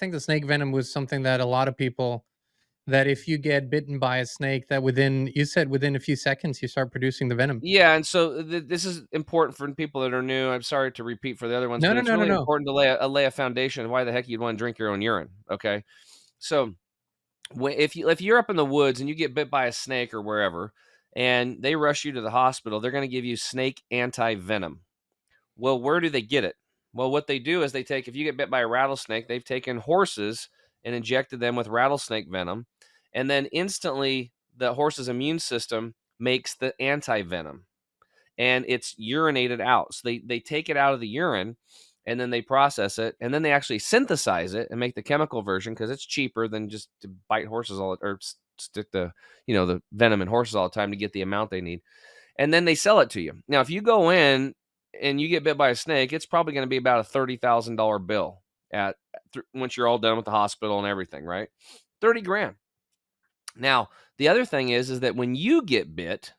think the snake venom was something that a lot of people, that if you get bitten by a snake, that you said within a few seconds you start producing the venom. Yeah, and so this is important for people that are new. I'm sorry to repeat for the other ones, No, but no, it's no, no, really no. important to lay a foundation of why the heck you'd want to drink your own urine. Okay, so if you're up in the woods and you get bit by a snake or wherever, and they rush you to the hospital, they're going to give you snake anti-venom. Well, where do they get it? Well, what they do is if you get bit by a rattlesnake, they've taken horses and injected them with rattlesnake venom, and then instantly the horse's immune system makes the anti-venom, and it's urinated out. So they take it out of the urine, and then they process it, and then they actually synthesize it and make the chemical version because it's cheaper than just to bite horses or stick the venom in horses all the time to get the amount they need. And then they sell it to you. Now, if you go in and you get bit by a snake, it's probably going to be about a $30,000 bill once you're all done with the hospital and everything, right? 30 grand. Now, the other thing is that when you get bit,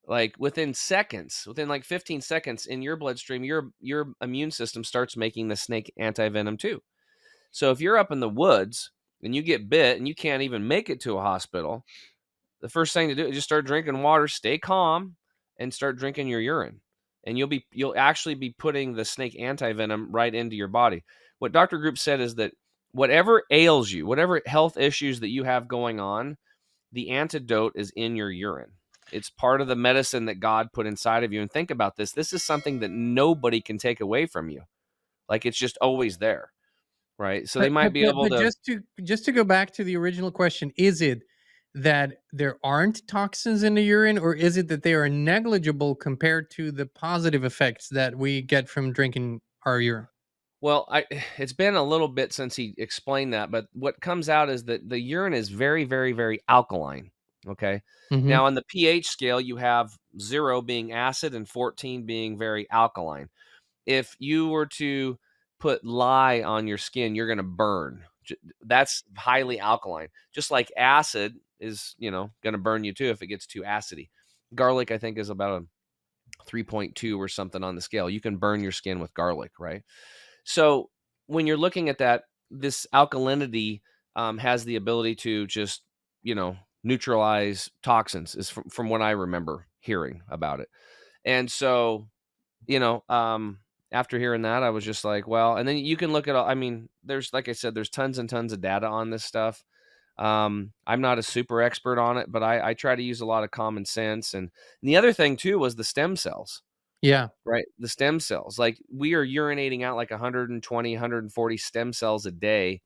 like within seconds, within like 15 seconds in your bloodstream, your immune system starts making the snake antivenom too. So if you're up in the woods and you get bit and you can't even make it to a hospital, the first thing to do is just start drinking water, stay calm, and start drinking your urine. And you'll actually be putting the snake antivenom right into your body. What Dr. Group said is that whatever ails you, whatever health issues that you have going on, the antidote is in your urine. It's part of the medicine that God put inside of you. And think about this. This is something that nobody can take away from you. Like it's just always there, right? So they But might but be but able but to. just to go back to the original question, is it that there aren't toxins in the urine, or is it that they are negligible compared to the positive effects that we get from drinking our urine? Well, it's been a little bit since he explained that, but what comes out is that the urine is very, very, very alkaline. Okay. Mhm. Now, on the pH scale, you have 0 being acid and 14 being very alkaline. If you were to put lye on your skin, you're going to burn. That's highly alkaline. Just like acid is, going to burn you too if it gets too acidy. Garlic, I think, is about a 3.2 or something on the scale. You can burn your skin with garlic, right? So when you're looking at that, this alkalinity has the ability to just, neutralize toxins, is from what I remember hearing about it. And so, you know, um, after hearing that, I was just like, well, and then you can look at all, I mean, like I said, there's tons and tons of data on this stuff. I'm not a super expert on it, but I try to use a lot of common sense. And the other thing too was the stem cells. Yeah. Right, the stem cells, like, we are urinating out like 120, 140 stem cells a day,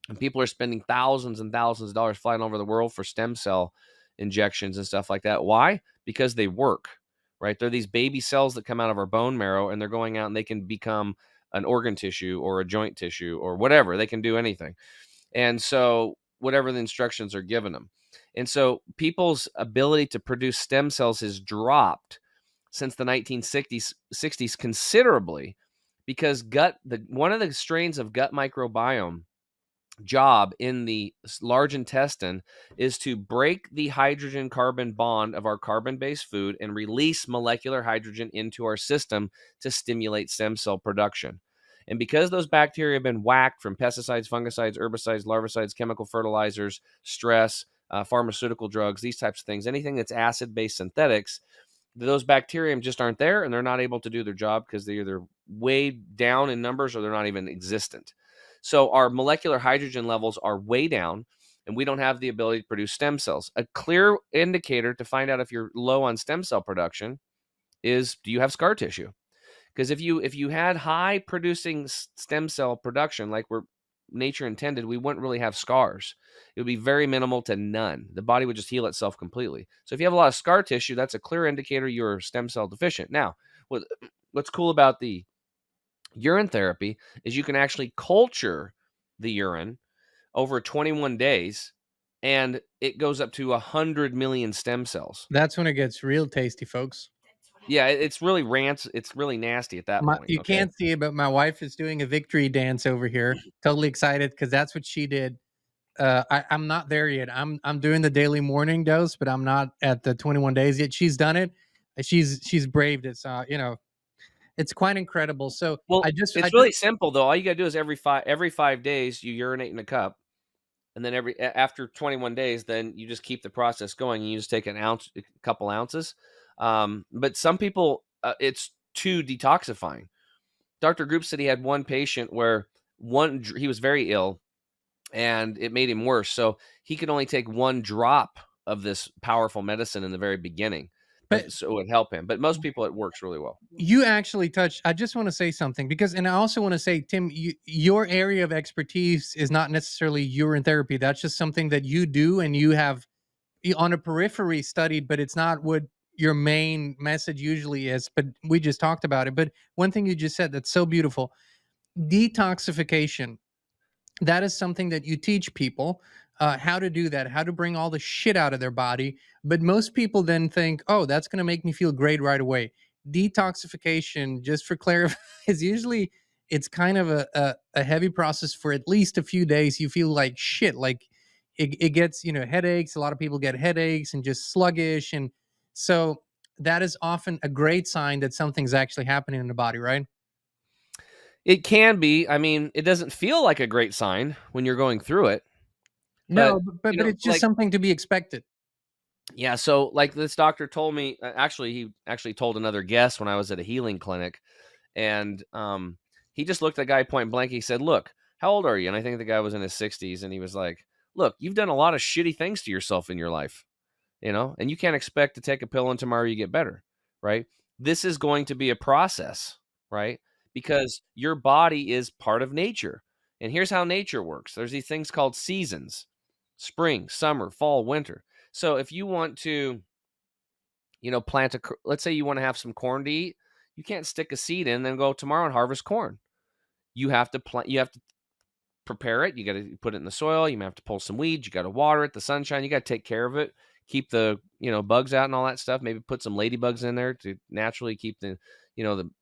and people are spending thousands and thousands of dollars flying over the world for stem cell injections and stuff like that. Why? Because they work, right? They're these baby cells that come out of our bone marrow, and they're going out and they can become an organ tissue or a joint tissue or whatever. They can do anything. And so whatever the instructions are given them. And so people's ability to produce stem cells has dropped since the 1960s considerably because one of the strains of gut microbiome job in the large intestine is to break the hydrogen carbon bond of our carbon based food and release molecular hydrogen into our system to stimulate stem cell production. And because those bacteria have been whacked from pesticides, fungicides, herbicides, larvicides, chemical fertilizers, stress, pharmaceutical drugs, these types of things, anything that's acid based synthetics, those bacterium just aren't there and they're not able to do their job because they're either way down in numbers or they're not even existent. So our molecular hydrogen levels are way down and we don't have the ability to produce stem cells. A clear indicator to find out if you're low on stem cell production is, do you have scar tissue? Because if you had high producing stem cell production like nature intended, we wouldn't really have scars. It would be very minimal to none. The body would just heal itself completely. So if you have a lot of scar tissue, that's a clear indicator you're stem cell deficient. Now, what's cool about the urine therapy is you can actually culture the urine over 21 days and it goes up to 100 million stem cells. That's when it gets real tasty, folks. Yeah, it's really it's really nasty at that point, You okay? can't see it, but my wife is doing a victory dance over here. Totally excited because that's what she did. I'm not there yet. I'm doing the daily morning dose, but I'm not at the 21 days yet. She's done it. She's braved it. So It's quite incredible. So Well, I it's just really simple though. All you gotta do is every 5 days you urinate in a cup, and then after 21 days, then you just keep the process going. And you just take a couple ounces. But some people, it's too detoxifying. Dr. Group said he had one patient where he was very ill, and it made him worse. So he could only take one drop of this powerful medicine in the very beginning, but so it would help him. But most people, it works really well. you actually touched, I just want to say something because, and I also want to say, Tim, your area of expertise is not necessarily urine therapy. That's just something that you do and you have on a periphery studied, but it's not what your main message usually is. But we just talked about it. But one thing you just said that's so beautiful, detoxification, that is something that you teach people how to do that, how to bring all the shit out of their body. But most people then think, oh, that's going to make me feel great right away. Detoxification, just for clarify, is usually it's kind of a heavy process for at least a few days. You feel like shit, like it gets, headaches. A lot of people get headaches and just sluggish. And so that is often a great sign that something's actually happening in the body, right? It can be. I mean, it doesn't feel like a great sign when you're going through it, No, but but it's just like, something to be expected. yeah. So, like, this doctor told me. Actually, he actually told another guest when I was at a healing clinic, and he just looked at the guy point blank. He said, "Look, how old are you?" And I think the guy was in his 60s, and he was like, "Look, you've done a lot of shitty things to yourself in your life, and you can't expect to take a pill and tomorrow you get better, right? This is going to be a process, right? Because your body is part of nature. And here's how nature works. There's these things called seasons: spring, summer, fall, winter. So if you want to, plant let's say you want to have some corn to eat, you can't stick a seed in and then go tomorrow and harvest corn. You have to plant, you have to prepare it. You got to put it in the soil. You might have to pull some weeds. You got to water it, the sunshine. You got to take care of it. Keep the bugs out and all that stuff. Maybe put some ladybugs in there to naturally keep the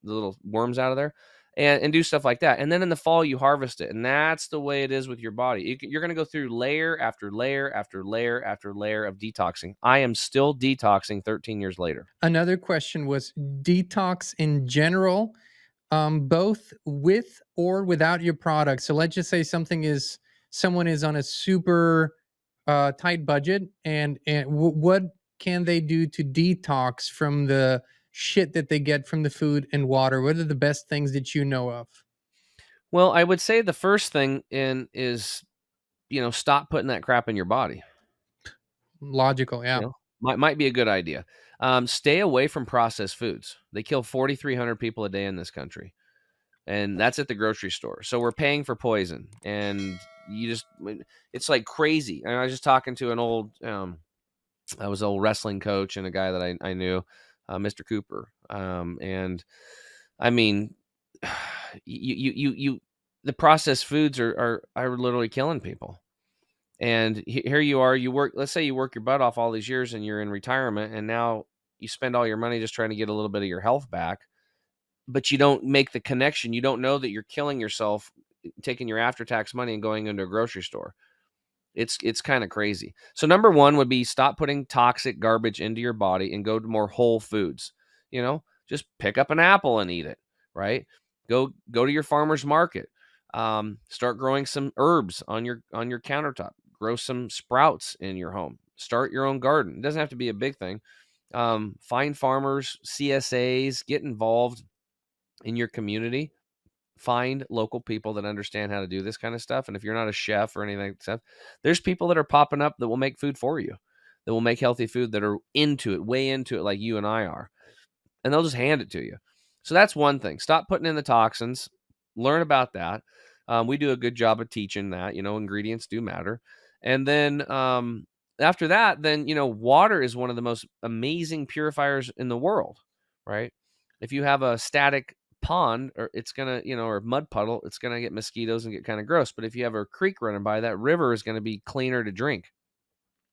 little worms out of there, and do stuff like that. And then in the fall you harvest it, and that's the way it is with your body. You're going to go through layer after layer after layer after layer of detoxing. I am still detoxing 13 years later. Another question was detox in general, both with or without your product. So let's just say someone is on a super tight budget, and what can they do to detox from the shit that they get from the food and water? What are the best things that you know of? Well, I would say the first thing in is stop putting that crap in your body. Logical, You yeah. know, might be a good idea. Stay away from processed foods. They kill 4,300 people a day in this country, and that's at the grocery store. So we're paying for poison, and it's like crazy. And I was just talking to I was an old wrestling coach and a guy that I knew, Mr. Cooper. And I mean, the processed foods are literally killing people. And here you are, let's say you work your butt off all these years and you're in retirement, and now you spend all your money just trying to get a little bit of your health back, but you don't make the connection. You don't know that you're killing yourself, taking your after tax money and going into a grocery store. It's kind of crazy. So number one would be stop putting toxic garbage into your body and go to more whole foods. Just pick up an apple and eat it, right? Go to your farmer's market. Start growing some herbs on your countertop. Grow some sprouts in your home. Start your own garden. It doesn't have to be a big thing. Find farmers, CSAs, get involved in your community. Find local people that understand how to do this kind of stuff. And if you're not a chef or anything like that, there's people that are popping up that will make food for you, that will make healthy food, that are into it, way into it, like you and I are, and they'll just hand it to you. So that's one thing. Stop putting in the toxins. Learn about that. We do a good job of teaching that. Ingredients do matter. And then after that, then water is one of the most amazing purifiers in the world, right? If you have a static pond, or it's gonna, or a mud puddle, it's gonna get mosquitoes and get kind of gross. But if you have a creek running by, that river is gonna be cleaner to drink.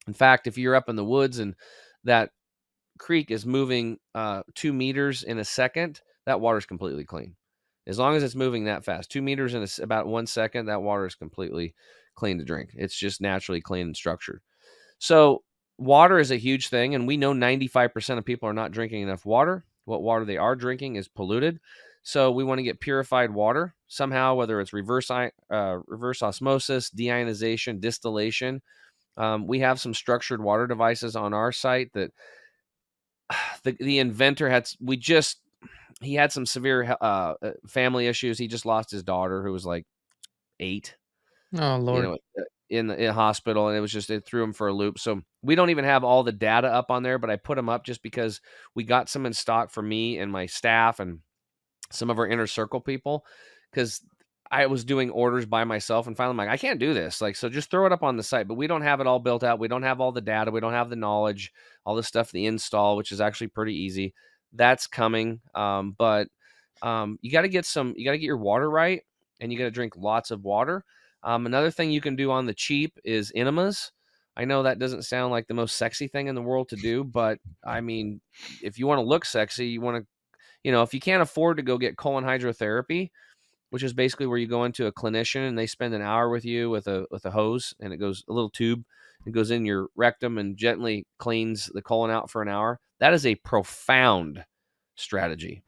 In fact, if you're up in the woods and that creek is moving 2 meters in a second, that water is completely clean. As long as it's moving that fast, 2 meters in about 1 second, that water is completely clean to drink. It's just naturally clean and structured. So water is a huge thing, and we know 95% of people are not drinking enough water. What water they are drinking is polluted. So we want to get purified water somehow, whether it's reverse osmosis, deionization, distillation. We have some structured water devices on our site that the inventor he had some severe family issues. He just lost his daughter, who was like 8, Oh you Lord. know, in the hospital, and it threw him for a loop. So we don't even have all the data up on there, but I put them up just because we got some in stock for me and my staff and some of our inner circle people, because I was doing orders by myself, and finally I'm like, I can't do this. Like, so just throw it up on the site, but we don't have it all built out. We don't have all the data. We don't have the knowledge, all the stuff, the install, which is actually pretty easy. That's coming. But you got to get your water right, and you got to drink lots of water. Another thing you can do on the cheap is enemas. I know that doesn't sound like the most sexy thing in the world to do, but I mean, if you want to look sexy, if you can't afford to go get colon hydrotherapy, which is basically where you go into a clinician and they spend an hour with you with a hose, and it goes a little tube, it goes in your rectum and gently cleans the colon out for an hour. That is a profound strategy.